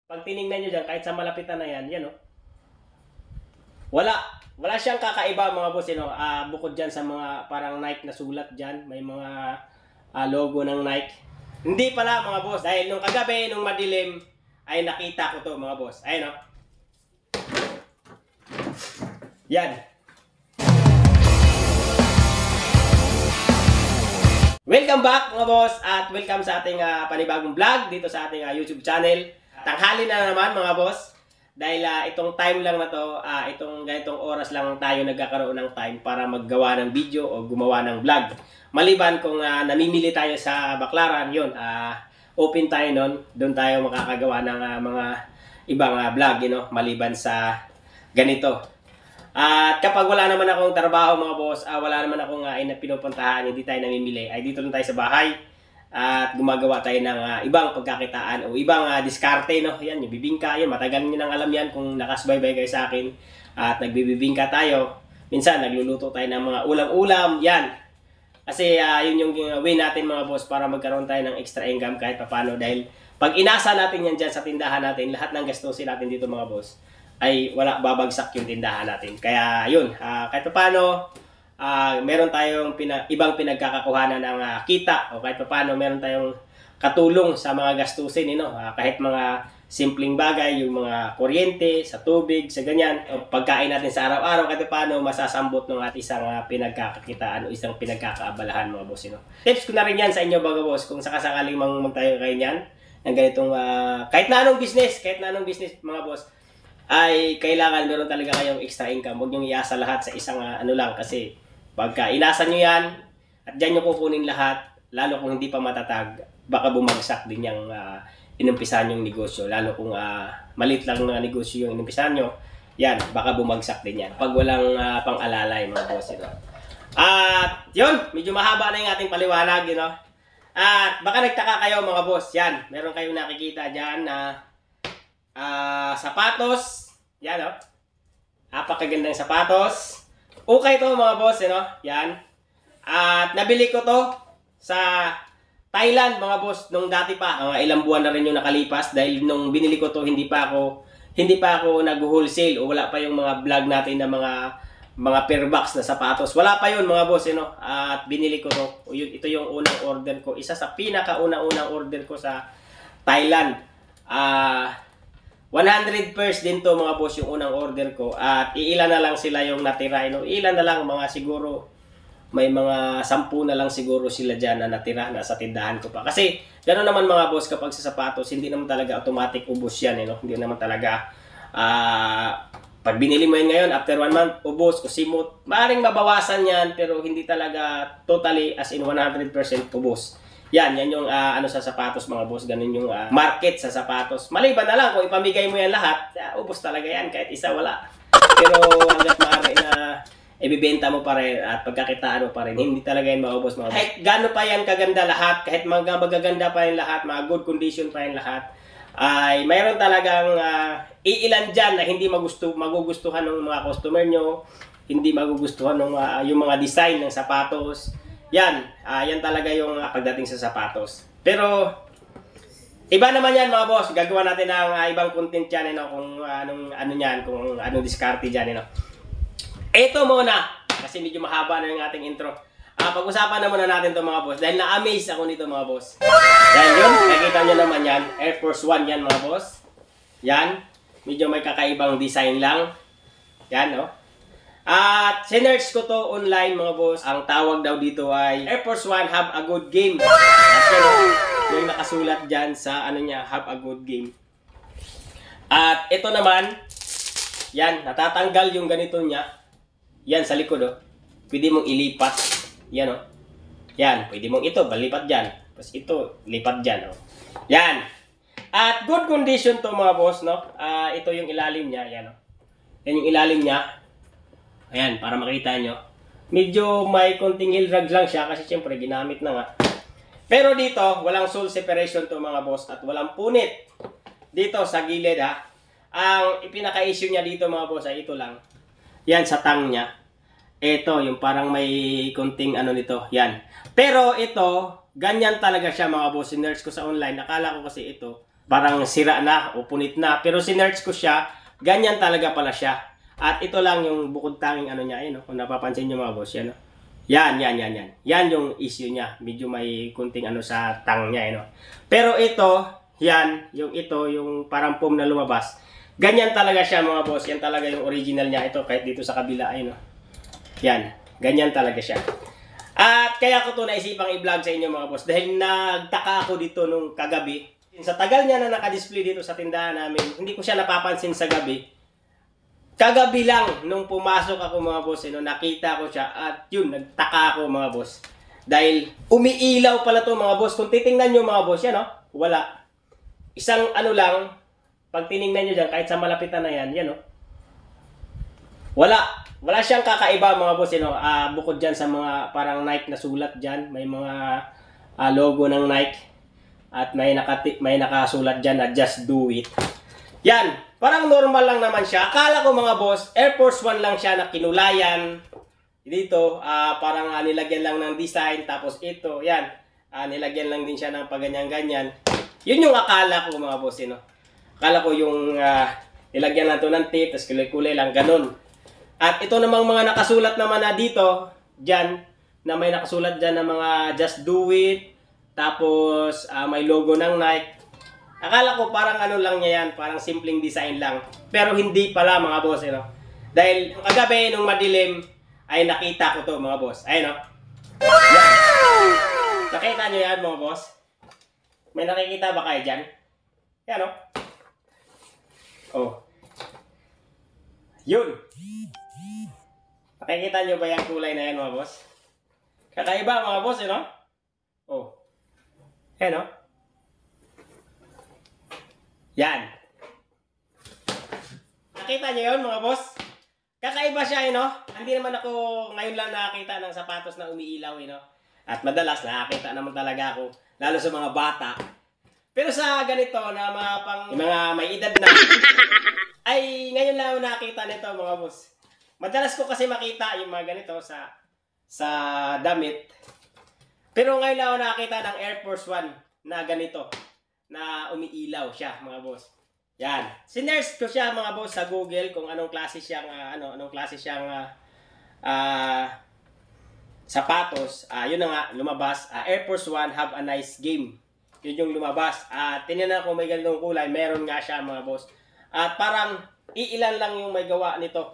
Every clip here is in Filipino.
Pag tiningnan nyo dyan, kahit sa malapitan na yan, yan o. Wala. Wala siyang kakaiba mga boss. Bukod dyan sa mga parang Nike na sulat dyan. May mga logo ng Nike. Hindi pala mga boss. Dahil nung kagabi, nung madilim, ay nakita ko to mga boss. Ayun o. Yan. Welcome back mga boss at welcome sa ating panibagong vlog dito sa ating YouTube channel. Tanghali na naman mga boss dahil itong time lang na to, itong ganitong oras lang tayo nagkakaroon ng time para maggawa ng video o gumawa ng vlog. Maliban kung namimili tayo sa Baclaran, yun, open tayo nun, doon tayo makakagawa ng mga ibang vlog, maliban sa ganito. At kapag wala naman akong trabaho mga boss, wala naman akong pinupuntahan, hindi tayo namimili, ay dito lang tayo sa bahay at gumagawa tayo ng ibang pagkakitaan o ibang diskarte, no? Yan, yung bibingka, yan, matagal niyo nang alam yan kung nakasbaybay kayo sa akin at nagbibibingka tayo. Minsan, nagluluto tayo ng mga ulam-ulam, yan. Kasi yun yung way natin mga boss para magkaroon tayo ng extra income kahit papano dahil pag inasa natin yan dyan sa tindahan natin, lahat ng gastusin natin dito mga boss, ay wala, babagsak yung tindahan natin. Kaya yun, kahit paano meron tayong ibang pinagkakakuhanan ng kita o kahit paano meron tayong katulong sa mga gastusin, kahit mga simpleng bagay, yung mga kuryente, sa tubig, sa ganyan, o pagkain natin sa araw-araw, kahit paano masasambot ng isang pinagkakakitaan o isang pinagkakaabalahan mga boss. Tips ko na rin yan sa inyo mga boss kung sakasakaling magtayo kayo niyan ng ganitong kahit na anong business mga boss, ay kailangan meron talaga kayong extra income. Huwag nyo iasa lahat sa isang lang kasi pagka inasa nyo yan at dyan nyo kukunin lahat, lalo kung hindi pa matatag, baka bumagsak din yung inumpisahan yung negosyo. Lalo kung maliit lang na negosyo yung inumpisahan nyo, yan, baka bumagsak din yan pag walang pang-alalay mga boss. At yun, medyo mahaba na yung ating paliwanag. At baka nagtaka kayo mga boss, yan, meron kayong nakikita dyan na sapatos. Yan, napakagandang sapatos. Okay to mga boss, yan. At nabili ko to sa Thailand mga boss nung dati pa. Ilang buwan na rin yung nakalipas dahil nung binili ko to hindi pa ako nag-wholesale o wala pa yung mga vlog natin na mga per box na sapatos. Wala pa yun mga boss, At binili ko to. Ito yung unang order ko. Isa sa pinakaunang order ko sa Thailand. 100 pairs din to mga boss yung unang order ko at iilan na lang sila yung natira. Ilan na lang, mga siguro may mga 10 na lang siguro sila dyan na natira na sa tindahan ko pa. Kasi gano'n naman mga boss kapag sa sapatos, hindi naman talaga automatic ubos yan. Hindi naman talaga pag binili mo yan ngayon, after 1 month, ubos o simot. Maaaring mabawasan yan pero hindi talaga totally as in 100% ubos. Yan yung sa sapatos mga boss, ganun yung market sa sapatos. Maliban na lang kung ipamigay mo yan lahat, ubos talaga yan kahit isa wala. Pero hanggat maaari na ibibenta mo pa rin at pagkakitaan mo pa rin, hindi talaga yan maubos mga boss. Kahit gano'n pa yan kaganda lahat, kahit magaganda pa yan lahat, mga good condition pa yan lahat, ay mayroon talagang iilan dyan na hindi magugustuhan ng mga customer nyo, hindi magugustuhan ng yung mga design ng sapatos. Yan talaga yung pagdating sa sapatos. Pero iba naman yan mga boss, gagawa natin ng ibang content yan, kung anong diskarte dyan. Ito muna, kasi medyo mahaba na yung ating intro. Pag-usapan na muna natin to mga boss, dahil na-amaze ako nito mga boss. Dahil yun, nakikita nyo naman yan, Air Force One yan mga boss. Yan, medyo may kakaibang design lang. Yan, At sinearch ko to online mga boss. Ang tawag daw dito ay Air Force One Have a Good Game. At yung nakasulat dyan sa Have a Good Game. At ito naman, yan, natatanggal yung ganito niya. Yan sa likod, pwede mong ilipat. Yan, yan, pwede mong ito, balipat dyan. Tapos ito, lipat dyan, Yan. At good condition to mga boss, ito yung ilalim niya, yan, Yan yung ilalim niya. Ayan, para makita nyo. Medyo may konting heel drag lang siya kasi syempre ginamit na nga. Pero dito, walang sole separation to mga boss at walang punit. Dito sa gilid ang ipinaka-issue niya dito mga boss ay ito lang. Yan sa tang niya. Ito, yung parang may konting nito. Yan. Pero ito, ganyan talaga siya mga boss. Sinearch ko sa online. Nakala ko kasi ito parang sira na o punit na. Pero sinerch ko siya, ganyan talaga pala siya. At ito lang yung bukod tanging ano niya, kung napapansin niyo mga boss, yan. Yan. Yan yung issue niya. Medyo may kunting ano sa tang niya, Pero ito, yung parang foam na lumabas. Ganyan talaga siya mga boss. Yan talaga yung original niya. Ito kahit dito sa kabila, Yan, ganyan talaga siya. At kaya ko to naisipang i-vlog sa inyo mga boss. Dahil nagtaka ako dito nung kagabi. Sa tagal niya na naka-display dito sa tindahan namin, hindi ko siya napapansin sa gabi. Kagabi lang, nung pumasok ako mga boss, nakita ko siya at yun, nagtaka ako mga boss. Dahil umiilaw pala to mga boss. Kung titingnan nyo mga boss, yan wala. Isang ano lang, pag tiningnan nyo dyan, kahit sa malapitan na yan, wala siyang kakaiba mga boss, bukod dyan sa mga parang Nike na sulat dyan, may mga logo ng Nike. At may nakasulat dyan na just do it. Yan, parang normal lang naman siya. Akala ko mga boss, Air Force One lang siya na kinulayan. Dito, parang nilagyan lang ng design. Tapos ito, yan, nilagyan lang din siya ng paganyan-ganyan. Yun yung akala ko mga boss, Akala ko yung nilagyan lang to ng tape, tapos kulay-kulay lang, ganun. At ito namang mga nakasulat naman na dito, dyan, na may nakasulat dyan na mga just do it. Tapos, may logo ng Nike. Akala ko parang ano lang niya yan, parang simpleng design lang. Pero hindi pala mga boss, Dahil kagabi nung madilim, ay nakita ko to mga boss. Ayun, Wow! Nakita nyo yan mga boss? May nakikita ba kayo dyan? Yan, Oh. Yun. Nakikita nyo ba yung kulay na yan mga boss? Kakaiba mga boss, Oh. Yan, Yan. Nakita niyo yun, mga boss? Kakaiba siya, Hindi naman ako ngayon lang nakakita ng sapatos na umiilaw, At madalas nakakita naman talaga ako, lalo sa mga bata. Pero sa ganito na mga may edad na, ay ngayon lang ako nakakita nito, mga boss. Madalas ko kasi makita yung mga ganito sa damit. Pero ngayon lang ako nakakita ng Air Force One na ganito, na umiilaw siya, mga boss. Yan. Sinerch ko siya, mga boss, sa Google kung anong klase siyang, sapatos. Yun na nga, lumabas. Air Force One, have a nice game. Yun yung lumabas. Tinignan ko may ganitong kulay. Meron nga siya, mga boss. At parang iilan lang yung may gawa nito.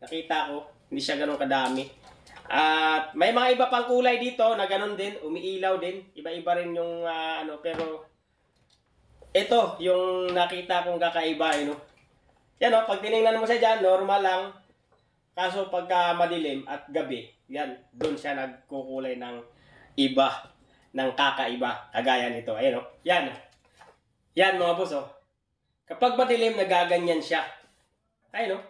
Nakita ko, hindi siya ganun kadami. At may mga iba pang kulay dito na ganun din, umiilaw din. Iba-iba rin yung pero ito yung nakita kong kakaiba, Yan, pag tiningnan mo siya dyan, normal lang. Kaso pagka madilim at gabi, yan, doon siya nagkukulay ng iba, ng kakaiba, kagaya nito. Ayan, Yan. Yan mga boss, Kapag madilim, nagaganyan siya. Ayun,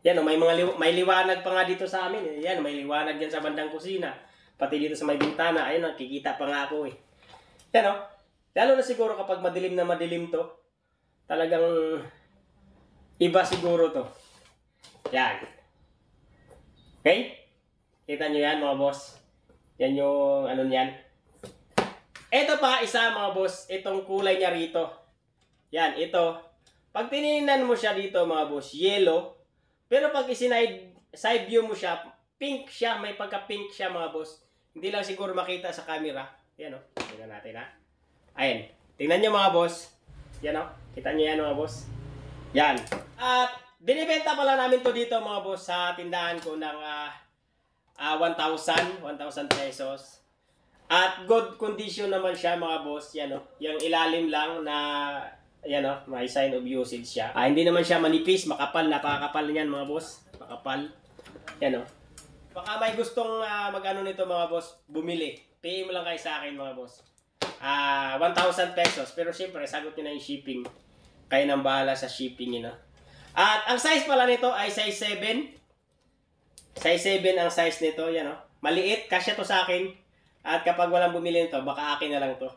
Yan, may liwanag pa nga dito sa amin. Yan, may liwanag dyan sa bandang kusina. Pati dito sa may bintana. Ayun, kikita pa nga ako. Yan, Lalo na siguro kapag madilim na madilim to. Talagang iba siguro to. Yan. Okay? Kita nyo yan, mga boss. Yan yung ano niyan. Ito pa isa, mga boss. Itong kulay niya rito. Yan, ito. Pag tinignan mo siya dito, mga boss, yellow. Pero pag side view mo siya, pink siya, may pagka-pink siya mga boss. Hindi lang siguro makita sa camera. Yan tingnan natin Ayan, tingnan nyo mga boss. Yan kita nyo yan mga boss. Yan. At binibenta pala namin to dito mga boss sa tindahan ko ng 1,000 pesos. At good condition naman siya mga boss. Yan yung ilalim lang na may sign of usage siya. Hindi naman siya manipis, makapal, napakakapal niyan mga boss. Makapal. Yan Baka may gustong mag-ano nito mga boss, bumili. PM mo lang kayo sa akin mga boss. 1,000 pesos. Pero siyempre, sagot nyo na yung shipping. Kayo nang bahala sa shipping At ang size pala nito ay size 7. Size 7 ang size nito. Yan Maliit, kasya to sa akin. At kapag walang bumili nito, baka akin na lang to.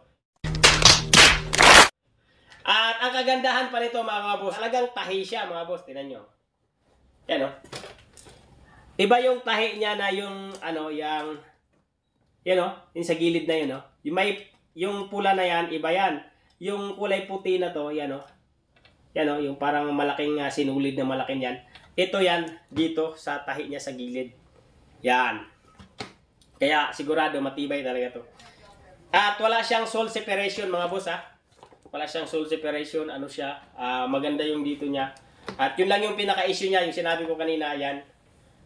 At ang kagandahan pa nito mga boss, talagang tahi siya mga boss, tinan nyo. Yan Iba yung tahi niya na yung yung sa gilid na yun Yung pula na yan, iba yan. yung kulay puti na to, yan o. Yan o, yung parang malaking sinulid na malaking yan. Ito yan, dito sa tahi niya sa gilid. Yan. Kaya sigurado matibay talaga to. At wala siyang soul separation mga boss ha. Wala siyang soul separation. Ano siya, maganda yung dito niya. At yun lang yung pinaka-issue niya, yung sinabi ko kanina, yan.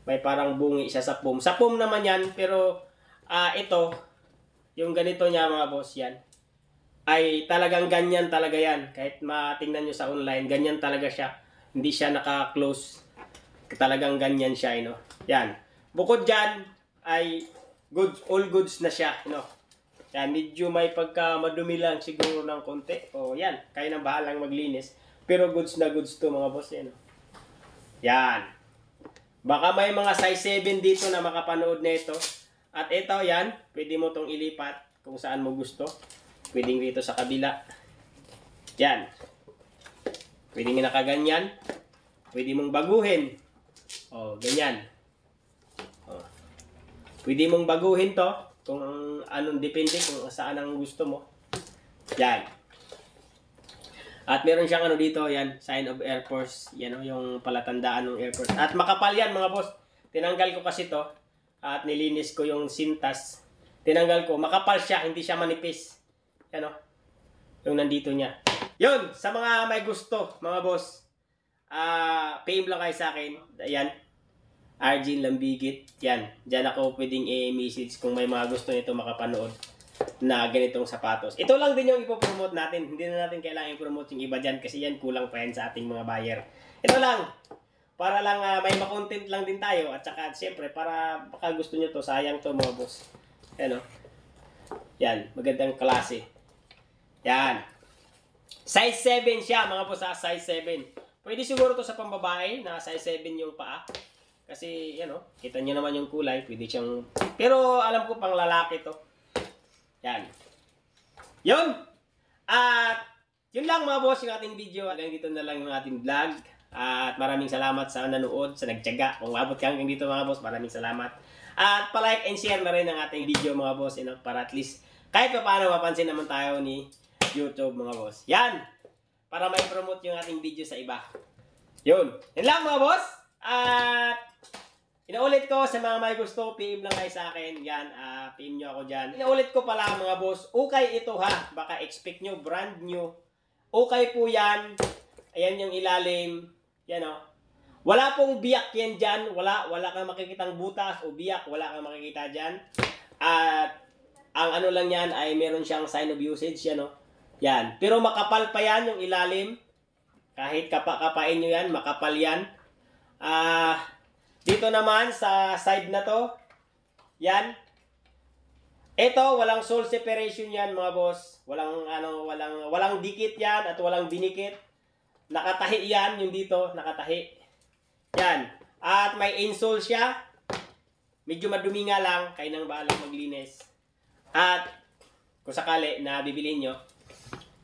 May parang bungi siya sa foam. Sa foam naman yan, pero ito, yung ganito niya mga boss, yan. Ay talagang ganyan talaga yan. Kahit matingnan nyo sa online, ganyan talaga siya. Hindi siya naka-close. Talagang ganyan siya, you know. Yan. Bukod dyan, ay goods, all goods na siya, you know. Yan, medyo may pagka madumi lang siguro ng konti. O yan, kayo nang bahalang maglinis. Pero goods na goods to mga boss, yan. Yan. Baka may mga size 7 dito na makapanood na ito. At ito, yan, pwede mo tong ilipat kung saan mo gusto. Pwedeng dito sa kabila. Yan. Pwede mo nakaganyan. Pwede mong baguhin. O, ganyan. O. Pwede mong baguhin to kung anong depende kung saan ang gusto mo. Yan. At meron siyang ano dito, yan, sign of Air Force. Yan o, yung palatandaan ng Air Force. At makapal yan mga boss. Tinanggal ko kasi to at nilinis ko yung sintas. Tinanggal ko. Makapal siya, hindi siya manipis. Yan o. Yung nandito niya. Yun, sa mga may gusto, mga boss. PM lang kayo sa akin. Yan. Argin Lambigit. Yan. Diyan ako pwedeng i-message kung may mga gusto nito makapanood na ganitong sapatos. Ito lang din yung ipopromote natin. Hindi na natin kailangan i-promote yung iba dyan kasi yan kulang pa yan sa ating mga buyer. Ito lang. Para lang may makontent lang din tayo. At saka siyempre para baka gusto nyo to. Sayang to mga boss. Yan o. Yan. Magandang klase. Yan. Size 7 siya mga boss ha. Size 7. Pwede siguro to sa pambabae na size 7 yung paa. Kasi, yan o, kita nyo naman yung kulay. Pwede siyang... Pero, alam ko pang lalaki to. Yan. Yun! At, yun lang mga boss yung ating video. Hanggang dito na lang yung ating vlog. At maraming salamat sa nanood, sa nagtiyaga. Kung abot ka hanggang dito mga boss, maraming salamat. At palike and share na rin ang ating video mga boss. You know, para at least, kahit pa paano mapansin naman tayo ni YouTube mga boss. Yan! Para may promote yung ating video sa iba. Yun. Yun lang mga boss. At inaulit ko sa mga may gusto, PM lang kayo sa akin. Yan, PM nyo ako dyan. Inaulit ko pala mga boss, okay ito ha. Baka expect nyo, brand new. Okay po yan. Ayan yung ilalim. Yan o. Wala pong biyak yan dyan. Wala kang makikitang butas o biyak. Wala kang makikita dyan. At ang ano lang yan ay meron siyang sign of usage. Yan o. Yan. Pero makapal pa yan yung ilalim. Kahit kapain nyo yan, makapal yan. Dito naman sa side na to, yan. Ito, walang soul separation yan mga boss. Walang dikit yan at walang dinikit. Nakatahi yan yung dito, nakatahi. Yan. At may insole siya. Medyo madumi nga lang, kayo nang bahalang maglinis. At kung sakali na bibilin nyo.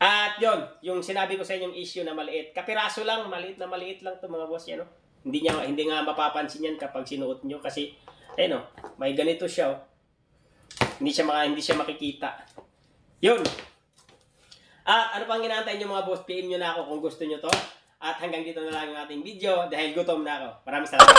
At yon, yung sinabi ko sa inyong issue na maliit. Kapiraso lang, maliit lang to mga boss yan, no? Hindi nga mapapansin yan kapag sinuot nyo kasi ayun oh, may ganito siya oh. Hindi siya makikita. Yun. At ano pang inaantay nyo mga boss, PM nyo na ako kung gusto nyo to. At hanggang dito na lang ang ating video dahil gutom na ako. Maraming salamat.